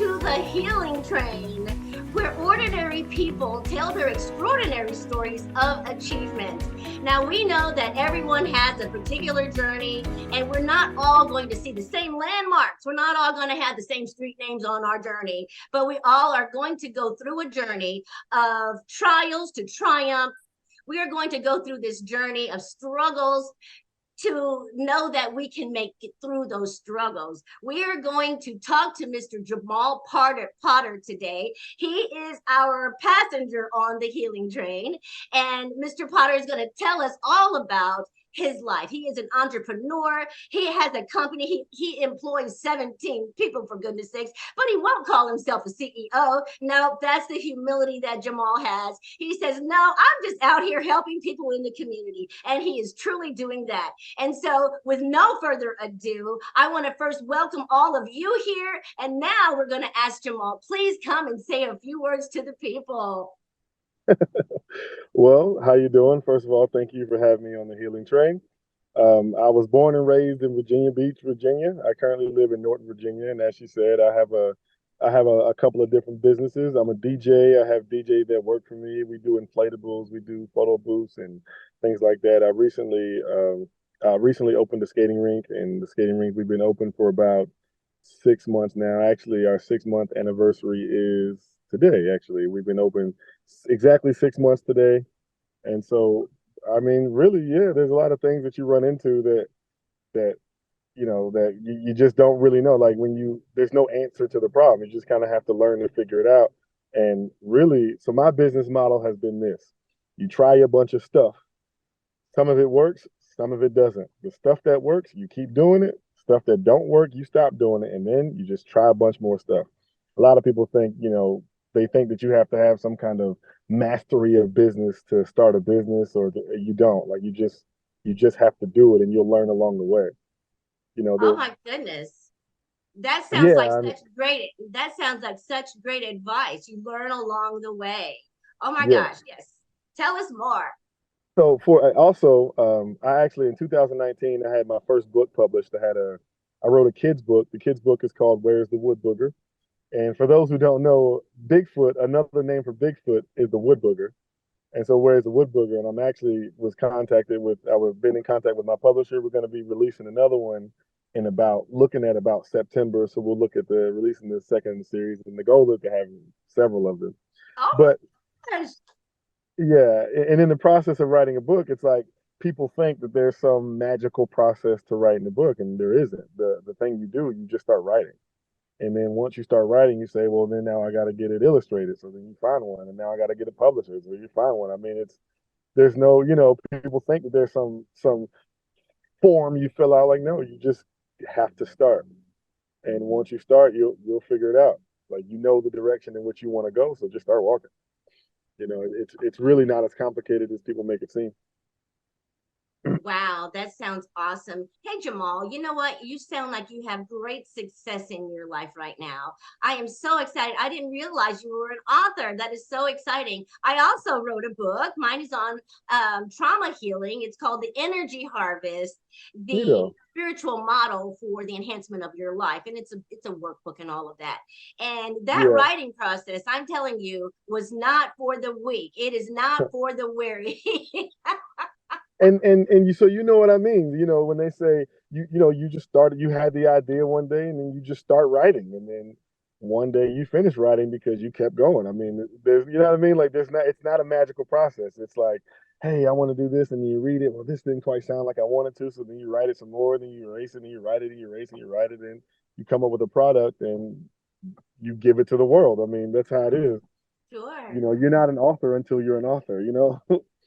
to the Healing Train, where ordinary people tell their extraordinary stories of achievement. Now, we know that everyone has a particular journey, and we're not all going to see the same landmarks. We're not all going to have the same street names on our journey, but we all are going to go through a journey of trials to triumph. We are going to go through this journey of struggles to know that we can make it through those struggles. We are going to talk to Mr. Jahmal Potter today. He is our passenger on the Healing Train, and Mr. Potter is going to tell us all about his life. He is an entrepreneur. He has a company. He employs 17 people, for goodness sakes, but he won't call himself a CEO. No, that's the humility that Jamal has. He says, no, I'm just out here helping people in the community. And he is truly doing that. And so with no further ado, I want to first welcome all of you here. And now we're going to ask Jamal, please come and say a few words to the people. Well, how you doing? First of all, thank you for having me on the Healing Train. I was born and raised in Virginia Beach, Virginia. I currently live in Norton, Virginia, and as she said, I have a couple of different businesses. I'm a DJ. I have DJs that work for me. We do inflatables, we do photo booths and things like that. I recently opened a skating rink, and the skating rink we've been open for about 6 months now. Actually, our 6 month anniversary is today. Actually, we've been open exactly 6 months today. And so, I mean, really, yeah, there's a lot of things that you run into that that you just don't really know. Like there's no answer to the problem. You just kind of have to learn to figure it out. And really, so my business model has been this: you try a bunch of stuff. Some of it works, some of it doesn't. The stuff that works, you keep doing it. Stuff that don't work, you stop doing it, and then you just try a bunch more stuff. A lot of people think, they think that you have to have some kind of mastery of business to start a business, or you don't. Like you just have to do it, and you'll learn along the way. You know, Oh the my goodness. Yeah, I mean, That sounds like such great advice. You learn along the way. Oh my yeah. gosh, yes. Tell us more. So for also, I actually in 2019 I had my first book published. I wrote a kids book. The kids book is called "Where's the Wood Booger?" And for those who don't know, Bigfoot, another name for Bigfoot is the wood booger. And so where's the wood booger? And I'm actually was contacted with, I was been in contact with my publisher. We're going to be releasing another one in looking at about September. So we'll look at the releasing the second series. And the goal is to have several of them. Oh But my gosh. yeah, and in the process of writing a book, it's like people think that there's some magical process to writing a book, and there isn't. The thing you do, you just start writing. And then once you start writing, you say, well, then now I got to get it illustrated. So then you find one, and now I got to get it published. So you find one. I mean, there's no, people think that there's some form you fill out. Like, no, you just have to start. And once you start, you'll figure it out. Like the direction in which you want to go, so just start walking. It's really not as complicated as people make it seem. Wow, that sounds awesome. Hey, Jamal, you know what? You sound like you have great success in your life right now. I am so excited. I didn't realize you were an author. That is so exciting. I also wrote a book. Mine is on trauma healing. It's called The Energy Harvest, You the know, spiritual model for the enhancement of your life. And it's a workbook and all of that. And that yeah. writing process, I'm telling you, was not for the weak. It is not for the weary. And you, so you know what I mean. When they say you just started, you had the idea one day, and then you just start writing, and then one day you finish writing because you kept going. I mean, there's, you know what I mean. Like it's not a magical process. It's like, hey, I want to do this, and then you read it. Well, this didn't quite sound like I wanted to, so then you write it some more, then you erase it, and you write it, and you erase it, and you write it, and you come up with a product, and you give it to the world. I mean, that's how it is. Sure. You're not an author until you're an author.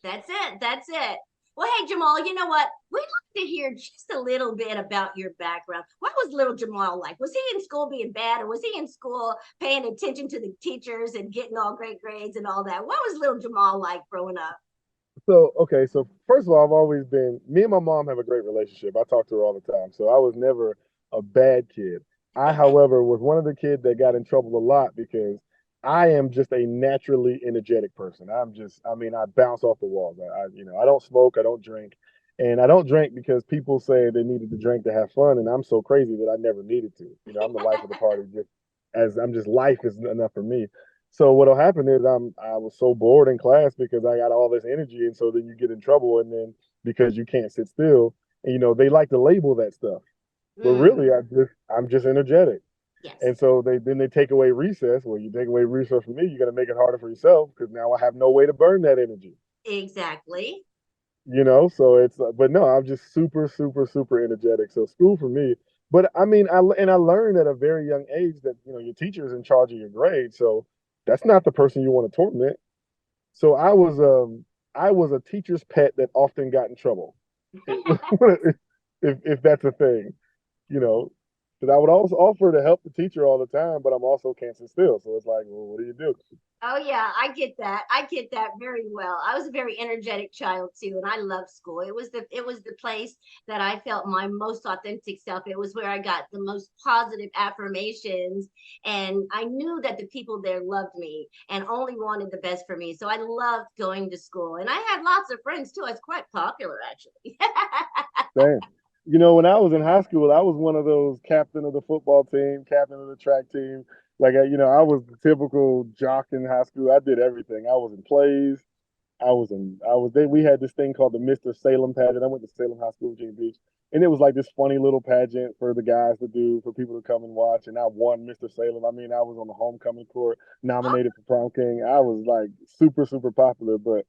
That's it. That's it. Well, hey, Jamal, you know what? We'd like to hear just a little bit about your background. What was little Jamal like? Was he in school being bad, or was he in school paying attention to the teachers and getting all great grades and all that? What was little Jamal like growing up? So, okay, so first of all, I've always been, me and my mom have a great relationship. I talk to her all the time. So I was never a bad kid. I, however, was one of the kids that got in trouble a lot because I am just a naturally energetic person. I mean, I bounce off the walls. I don't smoke, I don't drink. And I don't drink because people say they needed to drink to have fun. And I'm so crazy that I never needed to. I'm the life of the party. as I'm just life is enough for me. So what'll happen is I was so bored in class because I got all this energy, and so then you get in trouble, and then because you can't sit still, and they like to label that stuff, but really Mm, I'm just energetic. And yes, so they take away recess. Well, you take away recess from me, you're gonna make it harder for yourself because now I have no way to burn that energy. exactly. So it's but no, I'm just super super super energetic. So school for me, but I mean I learned at a very young age that your teacher is in charge of your grade, so that's not the person you want to torment. So I was a teacher's pet that often got in trouble. If that's a thing, you know, because I would also offer to help the teacher all the time, but I'm also can't sit still. So it's like, well, what do you do? Oh yeah, I get that. I get that very well. I was a very energetic child too, and I loved school. It was the place that I felt my most authentic self. It was where I got the most positive affirmations, and I knew that the people there loved me and only wanted the best for me. So I loved going to school, and I had lots of friends too. I was quite popular actually. Same. When I was in high school, I was one of those captain of the football team, captain of the track team. Like, I was the typical jock in high school. I did everything. I was in plays. I was there. We had this thing called the Mr. Salem pageant. I went to Salem High School, Virginia Beach, and it was like this funny little pageant for the guys to do, for people to come and watch. And I won Mr. Salem. I mean, I was on the homecoming court, Oh, nominated for prom king. I was like super, super popular. But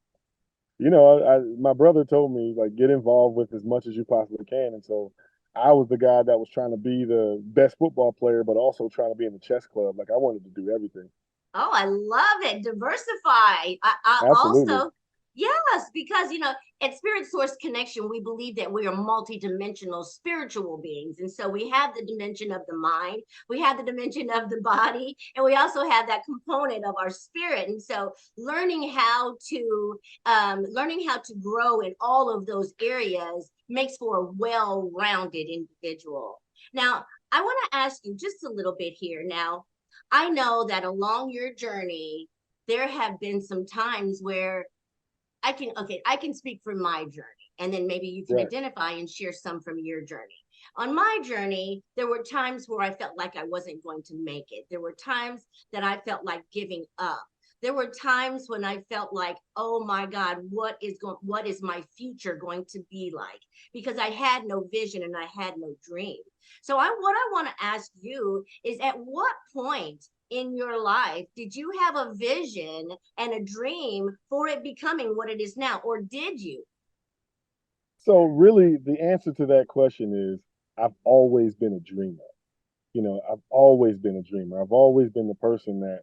my brother told me like get involved with as much as you possibly can, and so I was the guy that was trying to be the best football player, but also trying to be in the chess club. Like I wanted to do everything. oh, I love it. Diversify. I Absolutely, also, yes, because at Spirit Source Connection, we believe that we are multidimensional spiritual beings. And so we have the dimension of the mind, we have the dimension of the body, and we also have that component of our spirit. And so learning how to grow in all of those areas makes for a well-rounded individual. Now, I want to ask you just a little bit here now. I know that along your journey, there have been some times where I can speak from my journey, and then maybe you can right. identify and share some from your journey. On my journey, there were times where I felt like I wasn't going to make it. There were times that I felt like giving up. There were times when I felt like, oh my God, what is my future going to be like? Because I had no vision and I had no dream. So what I want to ask you is, at what point in your life did you have a vision and a dream for it becoming what it is now, or did you? So really, the answer to that question is I've always been a dreamer. I've always been a dreamer. I've always been the person that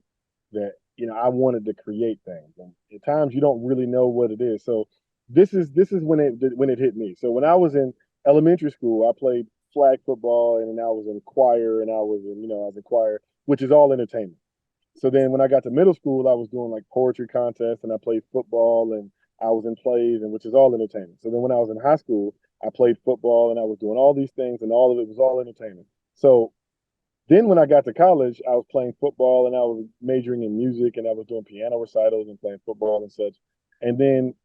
I wanted to create things, and at times you don't really know what it is. So this is when it hit me. So when I was in elementary school, I played flag football, and then I was in choir, and I was in choir, which is all entertainment. So then when I got to middle school, I was doing like poetry contests, and I played football, and I was in plays, and which is all entertainment. So then when I was in high school, I played football, and I was doing all these things, and all of it was all entertainment. So then when I got to college, I was playing football, and I was majoring in music, and I was doing piano recitals and playing football and such. And then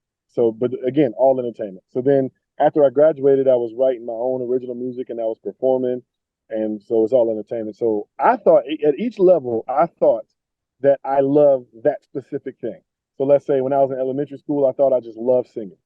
but again, all entertainment. So then after I graduated, I was writing my own original music, and I was performing, and so it's all entertainment. So I thought at each level, I thought that I loved that specific thing. So let's say when I was in elementary school, I thought I just loved singing.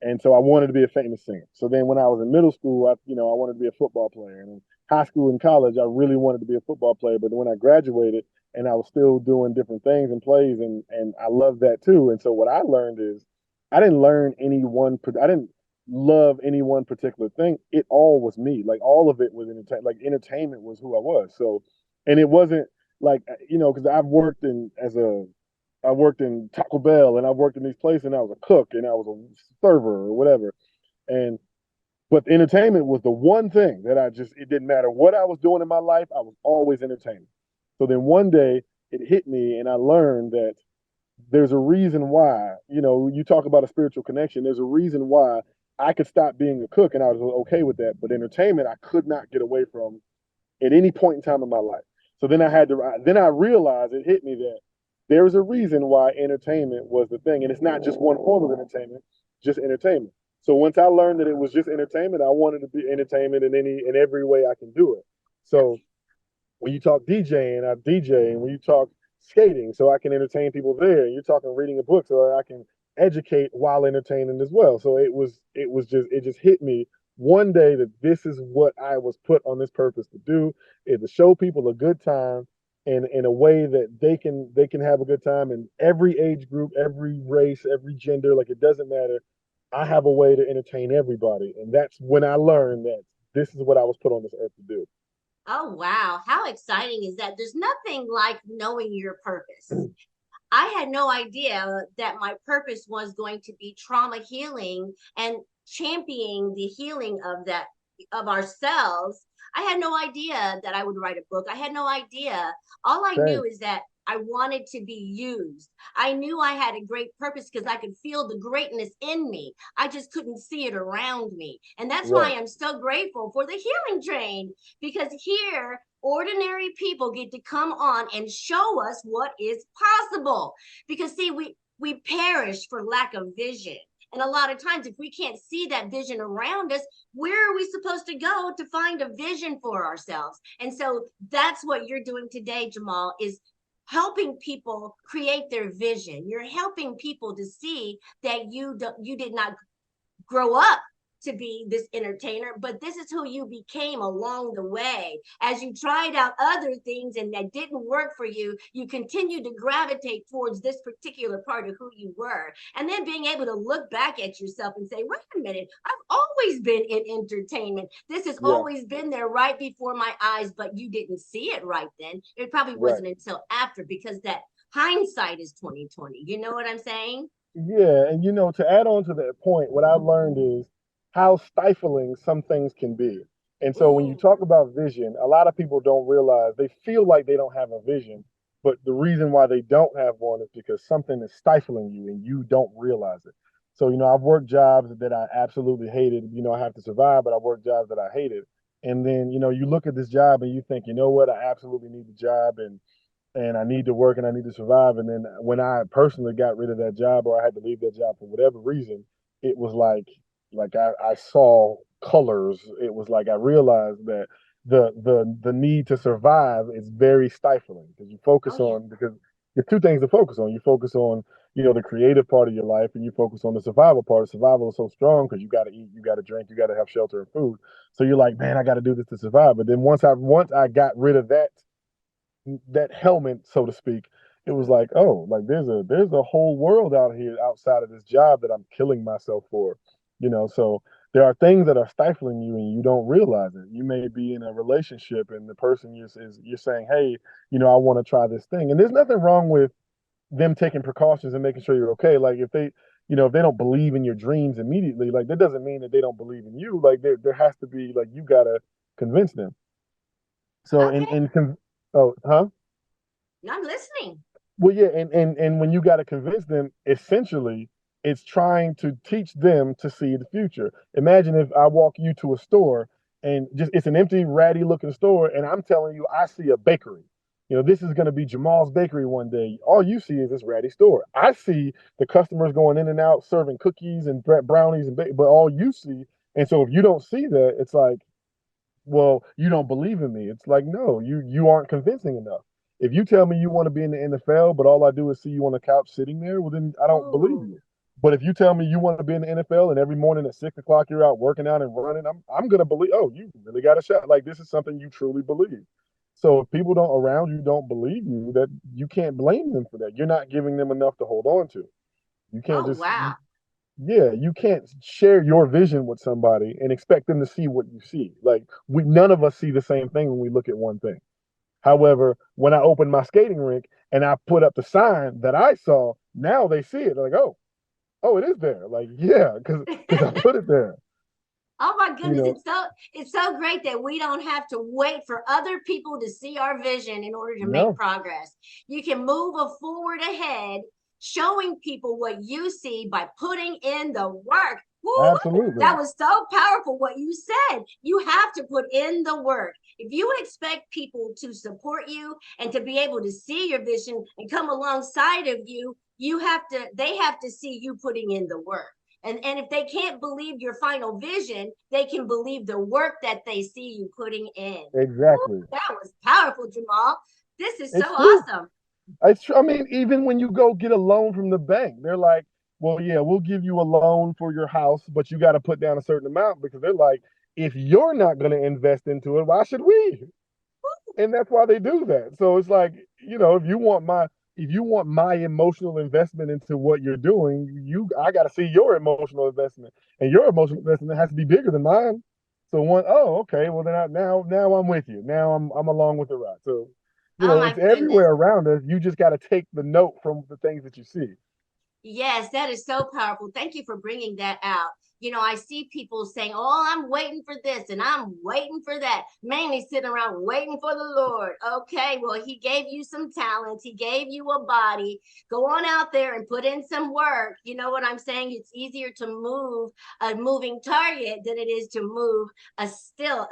And so I wanted to be a famous singer. So then when I was in middle school, I wanted to be a football player. And in high school and college, I really wanted to be a football player. But when I graduated and I was still doing different things and plays, and I loved that too. And so what I learned is I didn't love any one particular thing. It all was me. Like all of it was entertainment was who I was. So, and it wasn't like, because I worked in Taco Bell, and I worked in these places, and I was a cook, and I was a server or whatever. And but entertainment was the one thing that it didn't matter what I was doing in my life, I was always entertaining. So then one day it hit me, and I learned that there's a reason why, you talk about a spiritual connection. There's a reason why I could stop being a cook, and I was okay with that. But entertainment, I could not get away from at any point in time in my life. So then I realized, it hit me that there's a reason why entertainment was the thing. And it's not just one form of entertainment, just entertainment. So once I learned that it was just entertainment, I wanted to be entertainment in every way I can do it. So when you talk DJing, I DJ, and when you talk skating, so I can entertain people there. You're talking reading a book, so I can educate while entertaining as well. So it just hit me one day that this is what I was put on this purpose to do, is to show people a good time in a way that they can have a good time in every age group, every race, every gender, like it doesn't matter. I have a way to entertain everybody. And that's when I learned that this is what I was put on this earth to do. Oh, wow. How exciting is that? There's nothing like knowing your purpose. I had no idea that my purpose was going to be trauma healing and championing the healing of that, of ourselves. I had no idea that I would write a book. I had no idea. All I knew Same. is that I wanted to be used. I knew I had a great purpose because I could feel the greatness in me. I just couldn't see it around me. And that's why Right. I'm so grateful for the healing train, because here ordinary people get to come on and show us what is possible. Because see, we perish for lack of vision. And a lot of times, if we can't see that vision around us, where are we supposed to go to find a vision for ourselves? And so that's what you're doing today, Jamal, is helping people create their vision. You're helping people to see that you did not grow up to be this entertainer, but this is who you became along the way. As you tried out other things and that didn't work for you, you continued to gravitate towards this particular part of who you were. And then being able to look back at yourself and say, wait a minute, I've always been in entertainment. This has Yeah. always been there right before my eyes, but you didn't see it right then. It probably Right. wasn't until after, because that hindsight is 2020. You know what I'm saying? Yeah. And to add on to that point, what I learned is how stifling some things can be. And so when you Ooh. talk about vision, a lot of people don't realize they feel like they don't have a vision, but the reason why they don't have one is because something is stifling you and you don't realize it. So, I've worked jobs that I absolutely hated. I have to survive, but I worked jobs that I hated. And then, you look at this job and you think, you know what, I absolutely need the job, and I need to work and I need to survive. And then when I personally got rid of that job, or I had to leave that job for whatever reason, it was like I saw colors. It was like I realized that the need to survive is very stifling, because you Oh, focus yeah. on, because there's two things to focus on. You focus on the creative part of your life, and you focus on the survival part. Survival is so strong because you got to eat, you got to drink, you got to have shelter and food. So you're like, man, I got to do this to survive. But then once I got rid of that helmet, so to speak, it was like, oh, like there's a whole world out here outside of this job that I'm killing myself for. So there are things that are stifling you and you don't realize it. You may be in a relationship and the person you're saying, hey, I want to try this thing. And there's nothing wrong with them taking precautions and making sure you're okay. Like if they don't believe in your dreams immediately, like that doesn't mean that they don't believe in you. Like there has to be, like, you gotta convince them. So Okay. oh, huh? I'm listening. Well, yeah, and when you got to convince them, essentially, it's trying to teach them to see the future. Imagine if I walk you to a store and just it's an empty, ratty looking store, and I'm telling you I see a bakery. This is going to be Jamal's bakery one day. All you see is this ratty store. I see the customers going in and out serving cookies and brownies but all you see. And so if you don't see that, it's like, well, you don't believe in me. It's like, no, you aren't convincing enough. If you tell me you want to be in the NFL, but all I do is see you on the couch sitting there, well, then I don't believe Ooh. you. But if you tell me you want to be in the NFL and every morning at 6 o'clock you're out working out and running, I'm gonna believe. Oh, you really got a shot. Like this is something you truly believe. So if people don't around you don't believe you, that you can't blame them for that. You're not giving them enough to hold on to. You can't Oh, just wow. yeah, you can't share your vision with somebody and expect them to see what you see. Like we none of us see the same thing when we look at one thing. However, when I opened my skating rink and I put up the sign that I saw, now they see it. They're like, oh, it is there. Like, yeah, because I put it there. Oh my You goodness, know, it's so great that we don't have to wait for other people to see our vision in order to make no, progress. You can move forward ahead, showing people what you see by putting in the work. Woo-hoo! That absolutely. was so powerful what you said. You have to put in the work. If you expect people to support you and to be able to see your vision and come alongside of you, they have to see you putting in the work. And if they can't believe your final vision, they can believe the work that they see you putting in. Ooh, Exactly. that was powerful. powerful, Jamal. This is so It's true. awesome. I mean, even when you go get a loan from the bank, they're like, well, yeah, we'll give you a loan for your house, but you got to put down a certain amount because they're like, if you're not going to invest into it, why should we? And that's why they do that. So it's like, if you want my emotional investment into what you're doing, I got to see your emotional investment, and your emotional investment has to be bigger than mine. So okay, well then now I'm with you. Now I'm along with the ride. So, Oh it's my goodness. everywhere around us. You just got to take the note from the things that you see. Yes, that is so powerful. Thank you for bringing that out. I see people saying, "Oh, I'm waiting for this and I'm waiting for that," mainly sitting around waiting for the Lord. Okay, well, He gave you some talents, He gave you a body. Go on out there and put in some work. You know what I'm saying? It's easier to move a moving target than it is to move a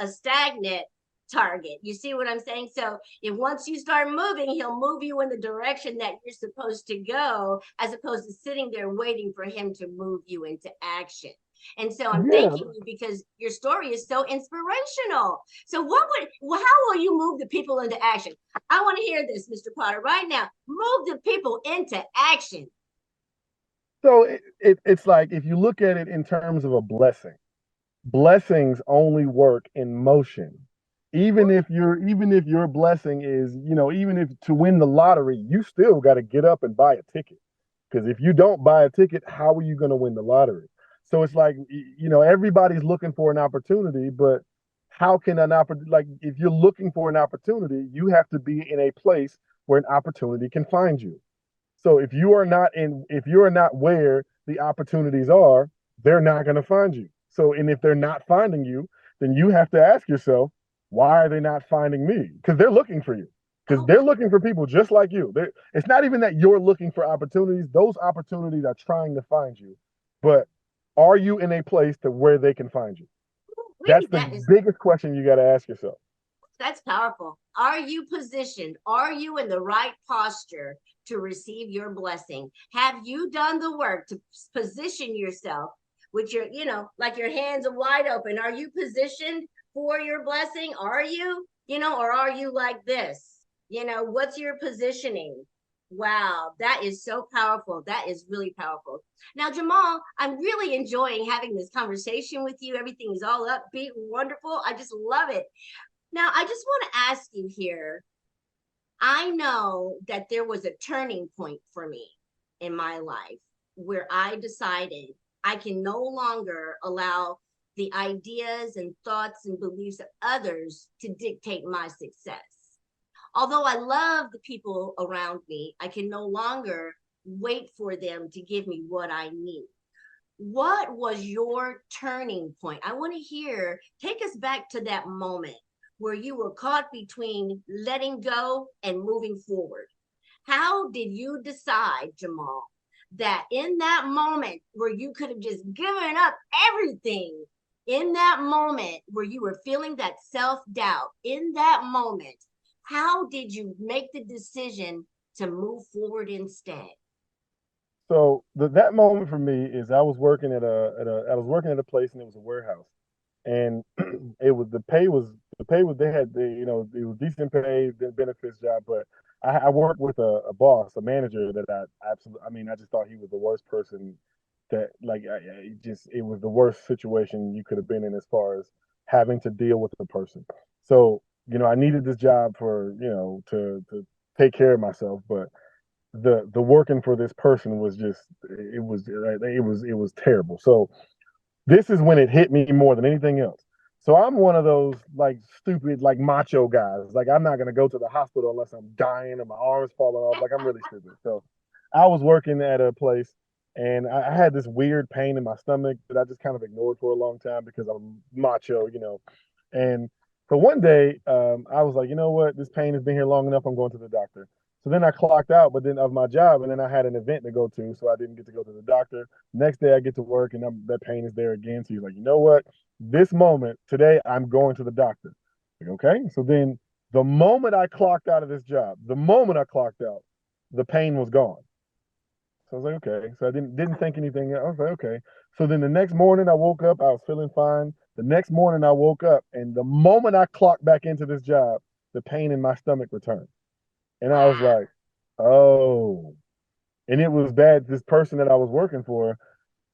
stagnant target. You see what I'm saying? So if once you start moving, he'll move you in the direction that you're supposed to go, as opposed to sitting there waiting for him to move you into action. And so I'm Yeah. thanking you because your story is so inspirational. So how will you move the people into action? I want to hear this, Mr. Potter, right now. Move the people into action. So it's like if you look at it in terms of a blessing, blessings only work in motion. Even if your blessing is, even if to win the lottery, you still got to get up and buy a ticket. Because if you don't buy a ticket, how are you going to win the lottery? So it's like, everybody's looking for an opportunity, but how can an opportunity, like if you're looking for an opportunity, you have to be in a place where an opportunity can find you. So if you are not where the opportunities are, they're not going to find you. So, and if they're not finding you, then you have to ask yourself, why are they not finding me? Because they're looking for you. Because Oh, they're looking for people just like you. It's not even that you're looking for opportunities; those opportunities are trying to find you. But are you in a place to where they can find you? That's the that is biggest question you got to ask yourself. That's powerful. Are you positioned? Are you in the right posture to receive your blessing? Have you done the work to position yourself with like your hands are wide open? Are you positioned for your blessing? Are you, or are you like this? What's your positioning? Wow, that is so powerful. That is really powerful. Now, Jamal, I'm really enjoying having this conversation with you. Everything is all upbeat, wonderful. I just love it. Now, I just want to ask you here. I know that there was a turning point for me in my life where I decided I can no longer allow the ideas and thoughts and beliefs of others to dictate my success. Although I love the people around me, I can no longer wait for them to give me what I need. What was your turning point? I want to take us back to that moment where you were caught between letting go and moving forward. How did you decide, Jamal, that in that moment where you could have just given up everything, in that moment where you were feeling that self-doubt, in that moment, how did you make the decision to move forward instead? So that moment for me is I was working at a place, and it was a warehouse, and the pay was they had it was decent pay, the benefits job, but I worked with a boss, a manager that I absolutely, I mean, I just thought he was the worst person that, like, it was the worst situation you could have been in as far as having to deal with the person. So, I needed this job for, to take care of myself, but the working for this person was just, it was terrible. So this is when it hit me more than anything else. So I'm one of those like stupid, like macho guys. Like I'm not gonna go to the hospital unless I'm dying or my arms falling off. Like I'm really stupid. So I was working at a place, and I had this weird pain in my stomach that I just kind of ignored for a long time because I'm macho. And so one day, I was like, you know what, this pain has been here long enough. I'm going to the doctor. So then I clocked out, but then of my job, and then I had an event to go to, so I didn't get to go to the doctor. Next day, I get to work, and that pain is there again. So he's like, you know what? This moment today, I'm going to the doctor. Like, okay. So then, the moment I clocked out of this job, the moment I clocked out, the pain was gone. So I was like, okay. So I didn't think anything. I was like, okay. So then the next morning I woke up, I was feeling fine. The next morning I woke up, and the moment I clocked back into this job, the pain in my stomach returned. And I was Wow. like, oh. And it was bad. This person that I was working for,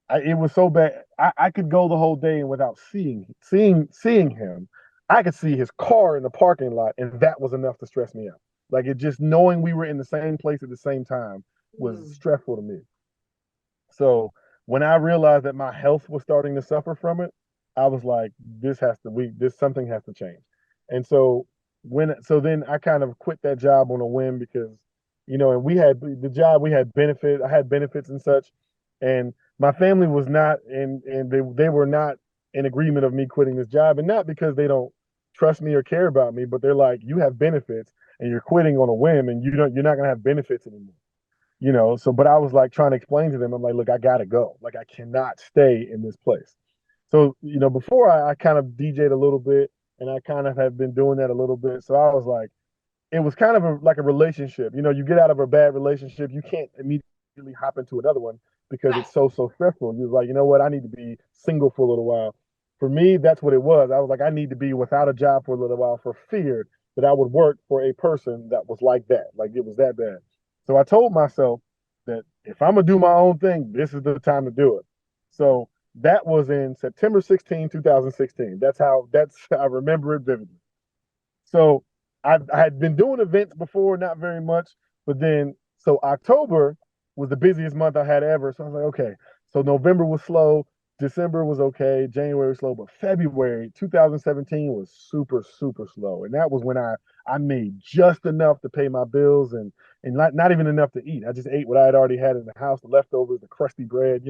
it was so bad. I could go the whole day and without seeing him. I could see his car in the parking lot, and that was enough to stress me out. Like it just knowing we were in the same place at the same time was Mm. stressful to me. So when I realized that my health was starting to suffer from it, I was like, this something has to change. And so then I kind of quit that job on a whim because, and we had the job, we had I had benefits and such, and my family was not, and they were not in agreement of me quitting this job, and not because they don't trust me or care about me, but they're like, you have benefits and you're quitting on a whim, and you're not gonna have benefits anymore. But I was like trying to explain to them, I'm like, look, I gotta go. Like I cannot stay in this place. So, before I kind of DJ'd a little bit and I kind of have been doing that a little bit. So I was like, it was kind of like a relationship. You get out of a bad relationship, you can't immediately hop into another one because Right. it's so stressful. You're like, you know what, I need to be single for a little while. For me, that's what it was. I was like, I need to be without a job for a little while for fear that I would work for a person that was like that. Like it was that bad. So I told myself that if I'm gonna do my own thing, this is the time to do it. So that was in September 16, 2016. That's I remember it vividly. So I had been doing events before, not very much, but then so October was the busiest month I had ever. So I was like, okay. So November was slow, December was okay, January was slow, but February 2017 was super, super slow. And that was when I made just enough to pay my bills and not even enough to eat. I just ate what I had already had in the house, the leftovers, the crusty bread.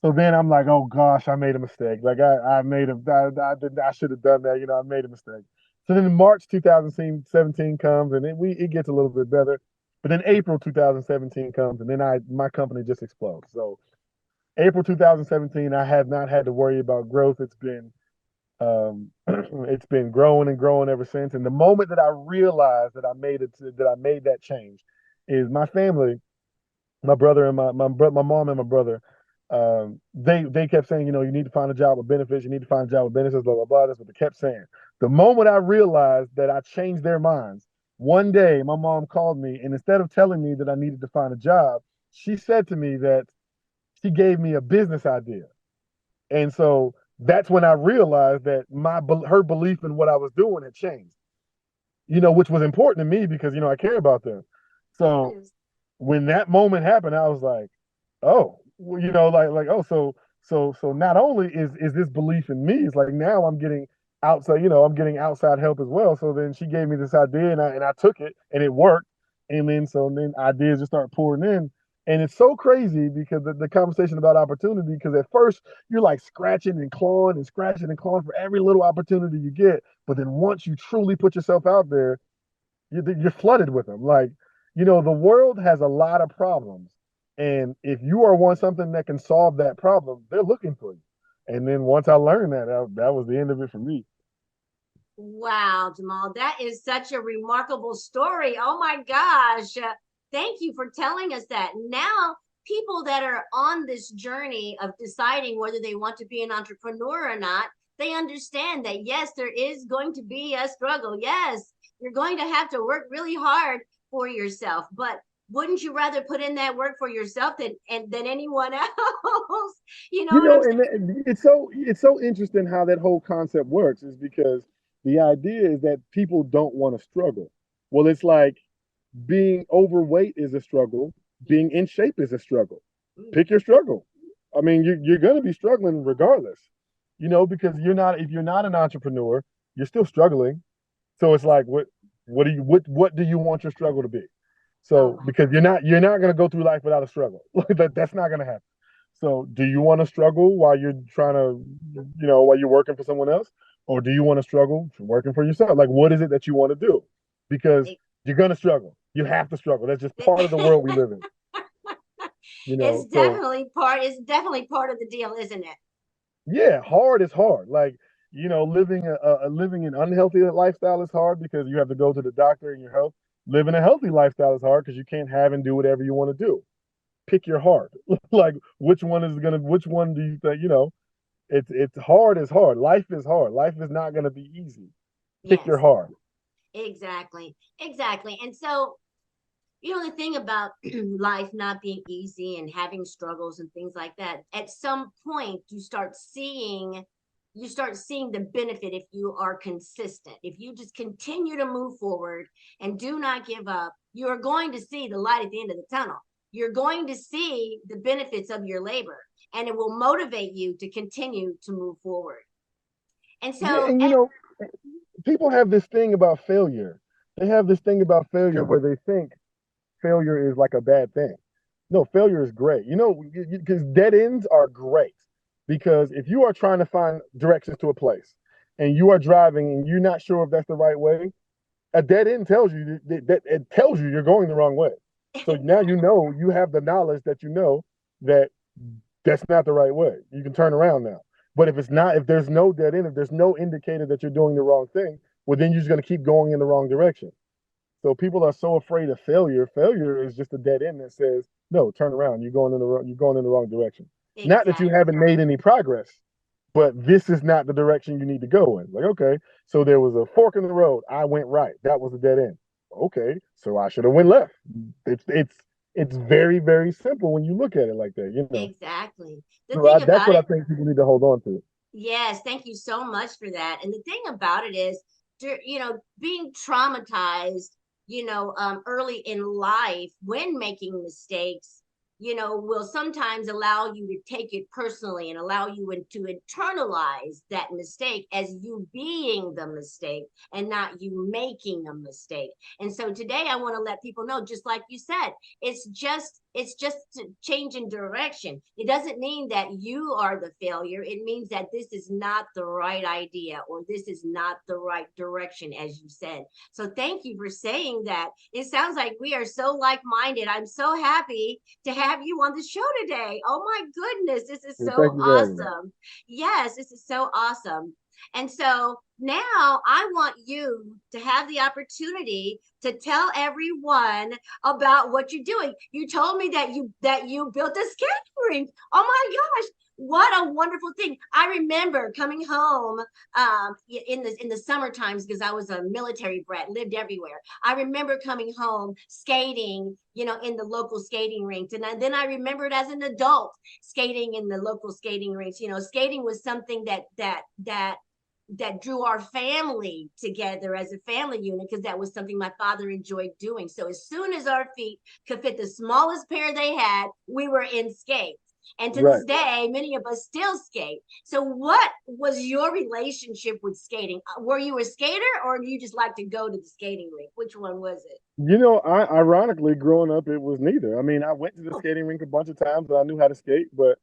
So then I'm like, oh gosh, I made a mistake. Like I made a, I should have done that. I made a mistake. So then March 2017 comes and it gets a little bit better. But then April 2017 comes and then my company just explodes. So April 2017, I have not had to worry about growth. It's been growing and growing ever since. And the moment that I realized that I made that change is my family, my brother and my mom and my brother, they kept saying, you need to find a job with benefits, you need to find a job with benefits, blah blah blah. That's what they kept saying. The moment I realized that I changed their minds, one day my mom called me, and instead of telling me that I needed to find a job, she said to me that she gave me a business idea, and so that's when I realized that her belief in what I was doing had changed. Which was important to me because I care about them. So Yes. when that moment happened, I was like, oh, well, so not only is this belief in me, it's like now I'm getting outside help as well. So then she gave me this idea and I took it and it worked. And then ideas just start pouring in. And it's so crazy because the conversation about opportunity, because at first you're like scratching and clawing for every little opportunity you get. But then once you truly put yourself out there, you're flooded with them. Like, the world has a lot of problems. And if you are want something that can solve that problem, they're looking for you. And then once I learned that was the end of it for me. Wow, Jamal, that is such a remarkable story. Oh my gosh. Thank you for telling us that. Now, people that are on this journey of deciding whether they want to be an entrepreneur or not, they understand that yes, there is going to be a struggle. Yes, you're going to have to work really hard for yourself, but wouldn't you rather put in that work for yourself than anyone else? You know what I'm And it's so interesting how that whole concept works is because the idea is that people don't want to struggle. Well, it's like being overweight is a struggle, saying? being in shape is a struggle. Yes. Pick your struggle. I mean, you're going to be struggling regardless, because if you're not an entrepreneur, you're still struggling. So it's like, what do you want your struggle to be? Oh So my because you're not going to go through life without a struggle. That's not going to happen. So do you want to struggle while you're trying to, while you're working for someone else, or do you want to struggle working for yourself? Like, what is it that you want to do? Because you're going to struggle. You have to struggle. That's just part of the world we live in. So it's definitely part of the deal, isn't it? yeah, hard is hard. Like, living living an unhealthy lifestyle is hard because you have to go to the doctor and your health. Living a healthy lifestyle is hard because you can't have and do whatever you want to do. Pick your heart. Like, which one do you think, it's hard is hard. Life is hard. Life is not gonna be easy. Pick your Yes. heart. Exactly. Exactly. And so, the thing about life not being easy and having struggles and things like that, at some point you start seeing the benefit if you are consistent. If you just continue to move forward and do not give up, you're going to see the light at the end of the tunnel. You're going to see the benefits of your labor, and it will motivate you to continue to move forward. And Yeah, so, and people have this thing about failure. They have this thing about failure where they think failure is like a bad thing. No, failure is great. Because dead ends are great. Because if you are trying to find directions to a place and you are driving and you're not sure if that's the right way, a dead end tells you that it tells you you're going the wrong way. So now you have the knowledge that that that's not the right way. You can turn around now. But if there's no dead end, if there's no indicator that you're doing the wrong thing, well, then you're just going to keep going in the wrong direction. So people are so afraid of failure. Failure is just a dead end that says, no, turn around. You're going in the wrong direction. Not that you exactly. haven't made any progress, but this is not the direction you need to go in. Like, okay, so there was a fork in the road. I went right. That was a dead end. Okay, so I should have went left. It's very, very simple when you look at it like that. Exactly. The So thing that's about what I it, think people need to hold on to. yes, thank you so much for that. And the thing about it is, being traumatized, early in life when making mistakes, will sometimes allow you to take it personally and allow you to internalize that mistake as you being the mistake and not you making a mistake. And so today I want to let people know, just like you said, it's just a change in direction. It doesn't mean that you are the failure. It means that this is not the right idea or this is not the right direction, as you said. So thank you for saying that. It sounds like we are so like-minded. I'm so happy to have you on the show today. Oh my goodness, this is Well, so thank you for having me. awesome. Yes, this is so awesome. And so now I want you to have the opportunity to tell everyone about what you're doing. You told me that you built a skating rink. Oh my gosh, what a wonderful thing. I remember coming home in the summer times because I was a military brat, lived everywhere. I remember coming home skating, in the local skating rinks. And then I remembered as an adult skating in the local skating rinks. Skating was something that drew our family together as a family unit because that was something my father enjoyed doing. So as soon as our feet could fit the smallest pair they had, we were in skates. And to this Right. day, many of us still skate. So, what was your relationship with skating? Were you a skater or do you just like to go to the skating rink? Which one was it? I ironically growing up, it was neither. I mean, I went to the skating rink a bunch of times and I knew how to skate, but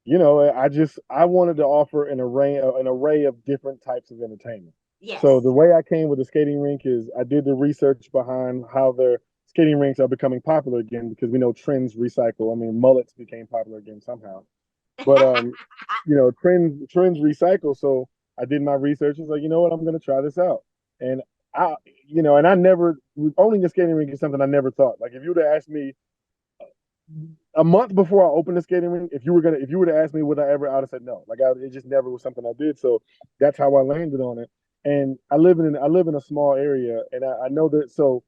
I wanted to offer an array of different types of entertainment. So Yes. the way I came with the skating rink is I did the research behind how the skating rinks are becoming popular again because we know trends recycle. I mean, mullets became popular again somehow. But trends recycle. So I did my research. I was like, you know what, I'm gonna try this out. And I and I never owning a skating rink is something I never thought. Like if you would have asked me a month before I opened the skating rink, if you were to ask me would I would have said no. It just never was something I did. So that's how I landed on it. And I live in a small area, and I know that. So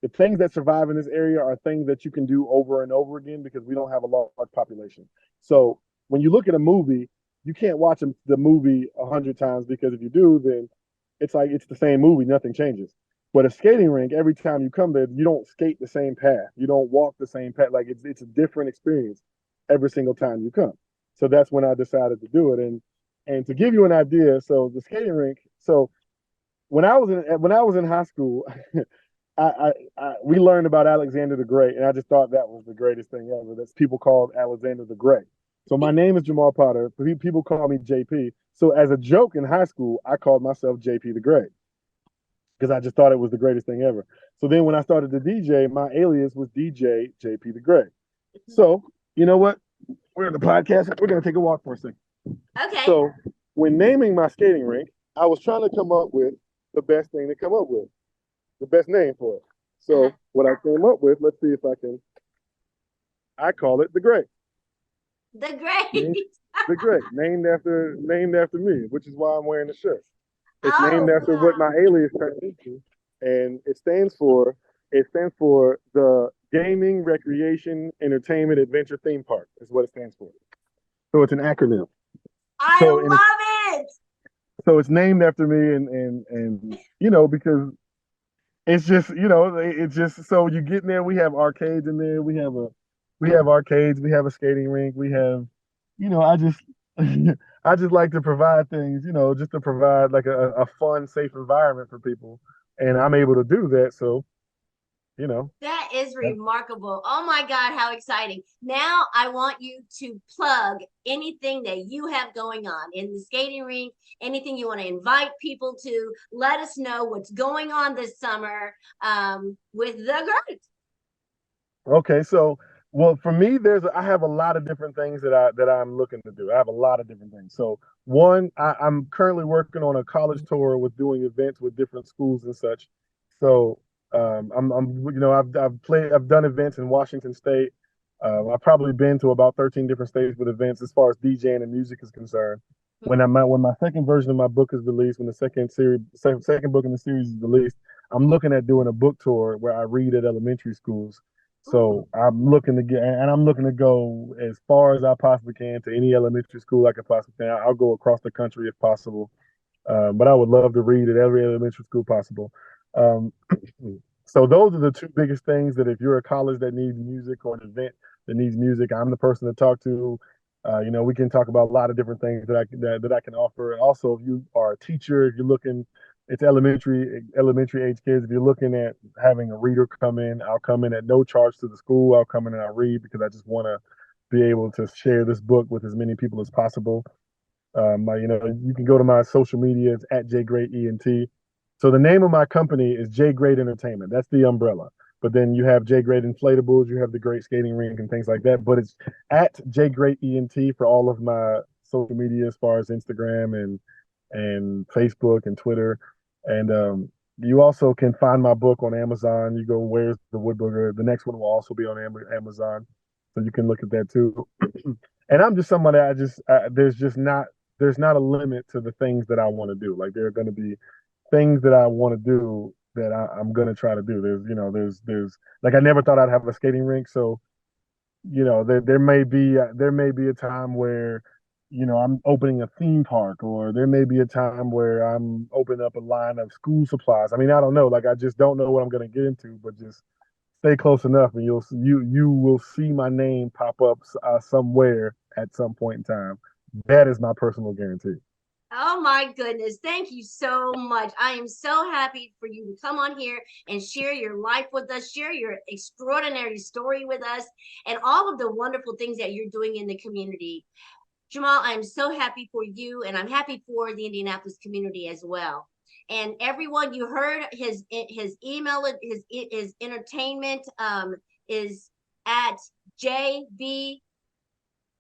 the things that survive in this area are things that you can do over and over again because we don't have a large population. So when you look at a movie, you can't watch the movie 100 times because if you do, then it's like it's the same movie, nothing changes. But a skating rink, every time you come there, you don't skate the same path. You don't walk the same path. Like it's a different experience every single time you come. So that's when I decided to do it. And to give you an idea, so the skating rink. So when I was in high school, we learned about Alexander the Great, and I just thought that was the greatest thing ever. That's people called Alexander the Great. So my name is Jamal Potter. People call me JP. So as a joke in high school, I called myself JP the Great because I just thought it was the greatest thing ever. So then when I started to DJ, my alias was DJ JP the Great. So you know what? We're in the podcast. We're gonna take a walk for a second. Okay. So when naming my skating rink, I was trying to come up with the best thing to come up with, the best name for it. Uh-huh. So what I came up with, let's see if I can. I call it the Great. The Named great. the Great, named after me, which is why I'm wearing the shirt. It's named Oh, after what wow. my alias turned into. and it stands for the Gaming, Recreation, Entertainment, Adventure Theme Park. Is what it stands for. So it's an acronym. I So and it's love it. so it's named after me, and because it's just it's just so you get in there. We have arcades in there. We have arcades. We have a skating rink. We have, I just I just like to provide things, just to provide like a fun, safe environment for people, and I'm able to do that. So you know, That is that- remarkable. Oh my God, how exciting. Now I want you to plug anything that you have going on in the skating rink, anything you want to invite people to. Let us know what's going on this summer with the Great. okay. So well, for me, I have a lot of different things that I'm looking to do. I have a lot of different things. So one, I'm currently working on a college tour with doing events with different schools and such. So I've done events in Washington State. I've probably been to about 13 different states with events as far as DJing and music is concerned. When my second version of my book is released, when the second book in the series is released, I'm looking at doing a book tour where I read at elementary schools. Ooh, So I'm looking to go as far as I possibly can to any elementary school I can possibly can. I'll go across the country if possible. But I would love to read at every elementary school possible. Um, so those are the two biggest things that if you're a college that needs music or an event that needs music, I'm the person to talk to. We can talk about a lot of different things that I can offer. And also, if you are a teacher, if you're looking, it's elementary age kids. If you're looking at having a reader come in, I'll come in at no charge to the school. I'll come in and I'll read because I just want to be able to share this book with as many people as possible. You can go to my social media. It's at JGreatENT. So the name of my company is JGreat Entertainment. That's the umbrella. But then you have JGreat Inflatables, you have the Great Skating Rink and things like that. But it's at JGreatENT for all of my social media as far as Instagram and Facebook and Twitter. And you also can find my book on Amazon. You go, Where's the Woodbooger? The next one will also be on Amazon. So you can look at that too. And I'm just somebody there's not a limit to the things that I want to do. Like there are going to be things that I want to do that I'm going to try to do. There's like I never thought I'd have a skating rink. So there may be a time where I'm opening a theme park, or there may be a time where I'm opening up a line of school supplies. I mean, I don't know. Like I just don't know what I'm going to get into, but just stay close enough, and you will see my name pop up somewhere at some point in time. That is my personal guarantee. oh my goodness. Thank you so much. I am so happy for you to come on here and share your life with us, share your extraordinary story with us, and all of the wonderful things that you're doing in the community. Jamal, I'm so happy for you, and I'm happy for the Indianapolis community as well. And everyone, you heard his email, his entertainment is at JB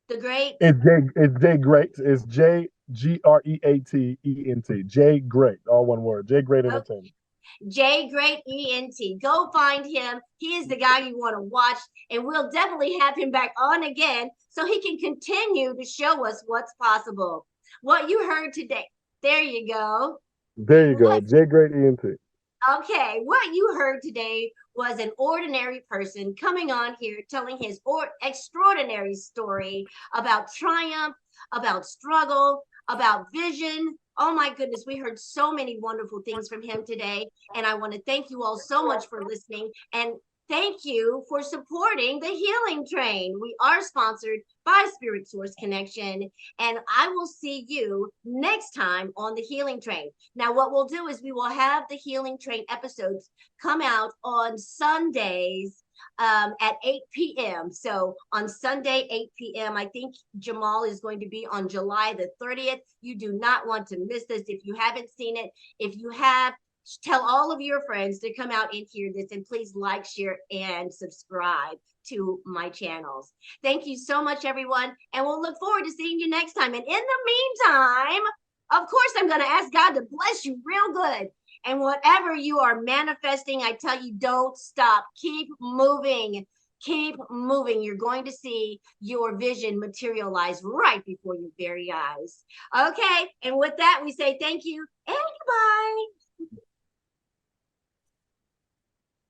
the Great. It's JGreat. J Great, all one word. J Great Oh, Entertainment. JGreat ENT. Go find him. He is the guy you want to watch, and we'll definitely have him back on again so he can continue to show us what's possible. What you heard today. There you go. There you go. What J Great ENT. Okay, what you heard today was an ordinary person coming on here telling his extraordinary story about triumph, about struggle, about vision. Oh my goodness, we heard so many wonderful things from him today. And I want to thank you all so much for listening. And thank you for supporting the Healing Train. We are sponsored by Spirit Source Connection. And I will see you next time on the Healing Train. Now, what we'll do is we will have the Healing Train episodes come out on Sundays at 8 p.m. So on Sunday, 8 p.m., I think Jamal is going to be on July the 30th. You do not want to miss this if you haven't seen it. If you have, tell all of your friends to come out and hear this, and please like, share, and subscribe to my channels. Thank you so much, everyone, and we'll look forward to seeing you next time. And in the meantime, of course, I'm going to ask God to bless you real good. And whatever you are manifesting, I tell you, don't stop. Keep moving. Keep moving. You're going to see your vision materialize right before your very eyes. Okay. And with that, we say thank you and goodbye.